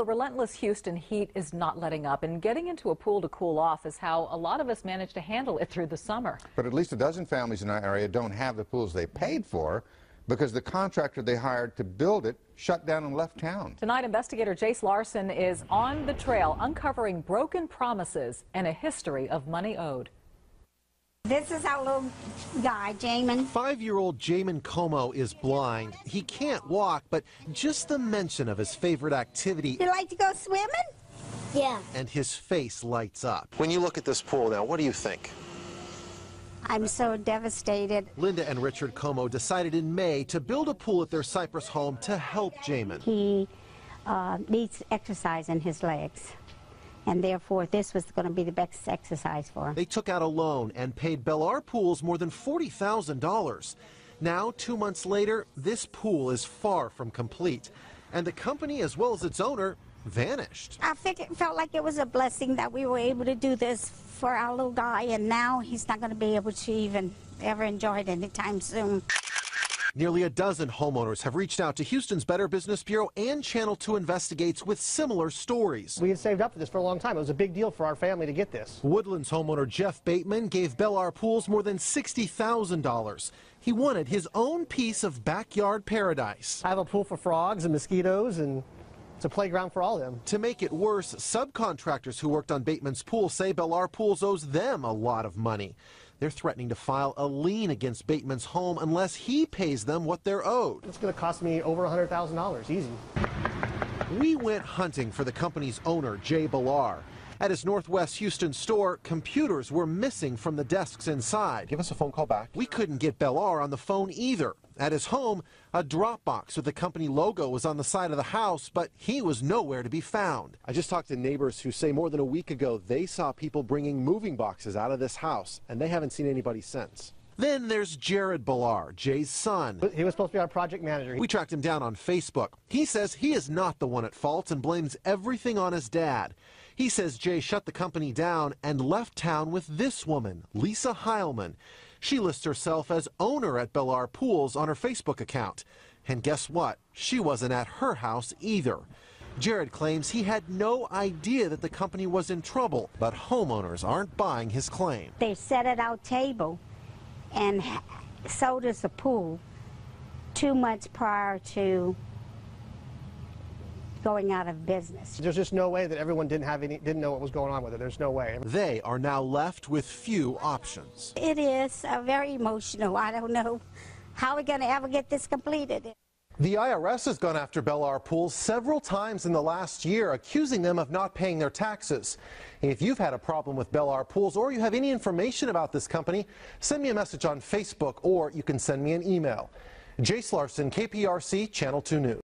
The relentless Houston heat is not letting up, and getting into a pool to cool off is how a lot of us manage to handle it through the summer. But at least a dozen families in our area don't have the pools they paid for because the contractor they hired to build it shut down and left town. Tonight, investigator Jace Larson is on the trail, uncovering broken promises and a history of money owed. This is our little guy, Jamin. 5-year-old Jamin Como is blind. He can't walk, but just the mention of his favorite activity. You like to go swimming? Yeah. And his face lights up. When you look at this pool now, what do you think? I'm so devastated. Linda and Richard Como decided in May to build a pool at their Cypress home to help Jamin. He needs exercise in his legs, and therefore this was going to be the best exercise for him. They took out a loan and paid Bellar Pools more than $40,000. Now, 2 months later, this pool is far from complete, and the company, as well as its owner, vanished. I felt like it was a blessing that we were able to do this for our little guy, and now he's not going to be able to even ever enjoy it anytime soon. Nearly a dozen homeowners have reached out to Houston's Better Business Bureau and Channel 2 Investigates with similar stories. We had saved up for this for a long time. It was a big deal for our family to get this. Woodlands homeowner Jeff Bateman gave Bellar Pools more than $60,000. He wanted his own piece of backyard paradise. I have a pool for frogs and mosquitoes, and it's a playground for all of them. To make it worse, subcontractors who worked on Bateman's pool say Bellar Pools owes them a lot of money. They're threatening to file a lien against Bateman's home unless he pays them what they're owed. It's going to cost me over $100,000, easy. We went hunting for the company's owner, Jay Bellar. At his Northwest Houston store, computers were missing from the desks inside. Give us a phone call back. We couldn't get Bellar on the phone either. At his home, a drop box with the company logo was on the side of the house, but he was nowhere to be found. I just talked to neighbors who say more than a week ago they saw people bringing moving boxes out of this house, and they haven't seen anybody since. Then there's Jared Bellar, Jay's son. He was supposed to be our project manager. We tracked him down on Facebook. He says he is not the one at fault and blames everything on his dad. He says Jay shut the company down and left town with this woman, Lisa Heilman. She lists herself as owner at Bellar Pools on her Facebook account. And guess what? She wasn't at her house either. Jared claims he had no idea that the company was in trouble, but homeowners aren't buying his claim. They sat at our table and sold us a pool 2 months prior to going out of business. There's just no way that everyone didn't know what was going on with it. There's no way. They are now left with few options. It is very emotional. I don't know how we're going to ever get this completed. The IRS has gone after Bellar Pools several times in the last year, accusing them of not paying their taxes. If you've had a problem with Bellar Pools or you have any information about this company, send me a message on Facebook or you can send me an email. Jace Larson, KPRC, Channel 2 News.